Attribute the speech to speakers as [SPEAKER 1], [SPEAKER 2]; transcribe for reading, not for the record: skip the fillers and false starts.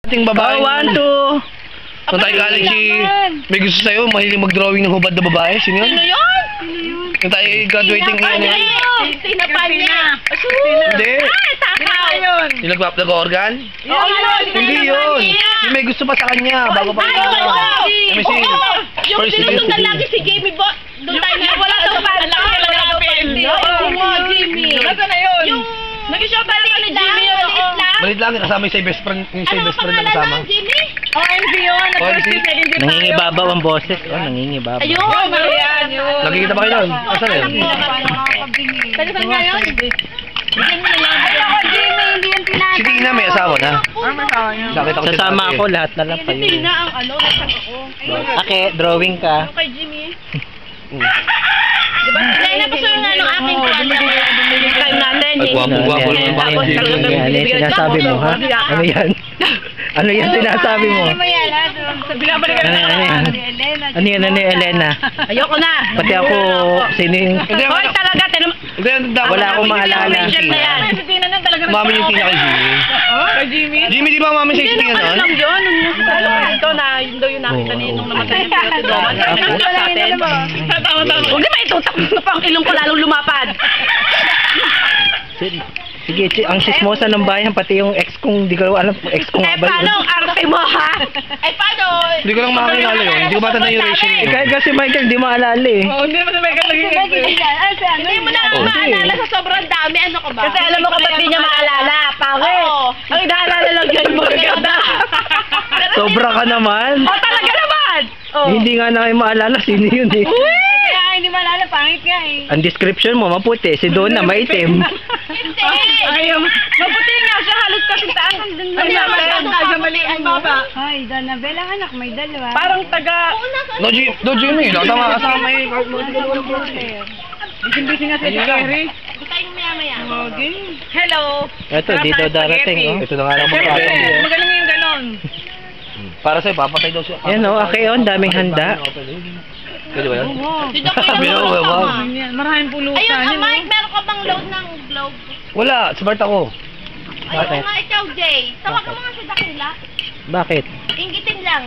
[SPEAKER 1] Ating babae.
[SPEAKER 2] Oh, 1, 2.
[SPEAKER 1] Nung tayo college, may gusto sa'yo, mahilig mag-drawing ng hubad na babae. Sino yun?
[SPEAKER 3] Sino yun?
[SPEAKER 1] Nung tayo graduating ngayon yun.
[SPEAKER 3] Tinapan niya.
[SPEAKER 1] Hindi.
[SPEAKER 3] Takaw.
[SPEAKER 1] Yung nag-organ?
[SPEAKER 3] Oo, yun.
[SPEAKER 1] Hindi yun. Yung may gusto pa sa kanya, bago pa rin. Let me see.
[SPEAKER 3] Yung
[SPEAKER 1] First
[SPEAKER 3] sinusundan
[SPEAKER 1] date.
[SPEAKER 3] lagi si Jamie Bo. Doon tayo na wala sa panty. Oo, Jimmy.
[SPEAKER 4] Nasaan na yun?
[SPEAKER 3] Yung nag-show pa ni Jimmy yun.
[SPEAKER 1] Balit lang, kasama yung sa best friend, yung sa
[SPEAKER 3] Ano
[SPEAKER 1] best friend na
[SPEAKER 3] pangalan
[SPEAKER 1] kasama.
[SPEAKER 3] ng Jimmy?
[SPEAKER 4] OMG yun.
[SPEAKER 1] OMG?
[SPEAKER 2] Nangingibabaw ang boses. Oh, nangingibabaw.
[SPEAKER 3] Ayun.
[SPEAKER 4] Ayan, yun.
[SPEAKER 1] Nakikita ba kayo nun? Asan yun?
[SPEAKER 3] Saan nga yun? Bigyan mo na lang.
[SPEAKER 4] Ayoko, Jimmy. Hindi yan tinatawag.
[SPEAKER 1] Si Tina may asawa na.
[SPEAKER 4] Masawa niya.
[SPEAKER 1] Nakita ko si
[SPEAKER 2] Sasama
[SPEAKER 1] Tate.
[SPEAKER 2] ako lahat na lang kayo.
[SPEAKER 3] Hindi na ang ano. Nasaan ako?
[SPEAKER 2] Ake, drawing ka.
[SPEAKER 3] Ano kay Jimmy? Diba? Lena, gusto nga nung aking yung time natin.
[SPEAKER 1] Ay, gwapo-gwapo lang ang
[SPEAKER 3] Tapos
[SPEAKER 1] Jimmy.
[SPEAKER 3] talagang
[SPEAKER 2] Ano yung sinasabi mo, ha? Ano yan? Ano yan sinasabi mo? Ano yan, Elena?
[SPEAKER 3] Ayoko na.
[SPEAKER 2] Pati ako, sino yung...
[SPEAKER 3] Hoy, talaga.
[SPEAKER 1] Hindi,
[SPEAKER 2] Wala akong maalala.
[SPEAKER 1] Mami yung Tina kay Jimmy.
[SPEAKER 4] Kay Jimmy?
[SPEAKER 1] Jimmy, di ba mami sa Tina
[SPEAKER 3] Ano
[SPEAKER 1] nun?
[SPEAKER 3] lang yun? Ito na, yun daw yung nakita niya nung namatay yung si Doman. Sa atin. Huwag na ba itutak mo pa ang ilong ko lalong lumapad.
[SPEAKER 2] Sige, ang sismosa ng bayan, pati yung ex kong, di ko alam kung ex kong
[SPEAKER 3] Eh, paano ang arte mo, ha? Eh, paano?
[SPEAKER 1] Hindi ko lang makakilala yun. Hindi ko matanda yung ratio
[SPEAKER 2] Eh,
[SPEAKER 1] yun.
[SPEAKER 2] kahit kasi Michael, di maalala eh.
[SPEAKER 4] Oo, hindi naman sa Michael naging
[SPEAKER 3] Hindi mo na maalala sa sobrang dami. Ano ka ba? Kasi alam mo kung ba't di niya maalala. Pangit. Ang inaalala lang dyan mo.
[SPEAKER 2] Sobra ka naman.
[SPEAKER 3] Oh, talaga naman.
[SPEAKER 2] Hindi nga na kayo maalala, sino yun eh.
[SPEAKER 4] Kaya hindi malala, pangit nga eh.
[SPEAKER 2] Ang description mo, maputi. Si Donna, maitim.
[SPEAKER 3] Hindi.
[SPEAKER 4] Ayaw. Maputi nga siya, halos kasing taas.
[SPEAKER 3] Hindi naman masyadong malian mo.
[SPEAKER 4] Ay, Donabel ang anak, may dalawa.
[SPEAKER 3] Parang taga...
[SPEAKER 1] No, Jimmy. Tama kasama eh.
[SPEAKER 4] Busy nga si Jerry.
[SPEAKER 3] Tayo maya-maya.
[SPEAKER 4] Hello.
[SPEAKER 2] Ito, dito darating. Oh.
[SPEAKER 1] Ito na nga lang
[SPEAKER 4] Siyempre,
[SPEAKER 1] mga
[SPEAKER 4] magaling yung ganon.
[SPEAKER 1] Para sa'yo, papatay daw siya.
[SPEAKER 2] Yan o, okay on, daming handa.
[SPEAKER 1] Pwede ba yan?
[SPEAKER 3] Si Doc,
[SPEAKER 1] Bino, wag.
[SPEAKER 4] Maraming pulutan.
[SPEAKER 3] ayun, Mike, meron ka bang load ng globe?
[SPEAKER 1] Wala, smart ako.
[SPEAKER 3] Ayun nga ikaw, Jay. Tawag ka mga sa dakila.
[SPEAKER 2] Bakit?
[SPEAKER 3] Ingitin lang.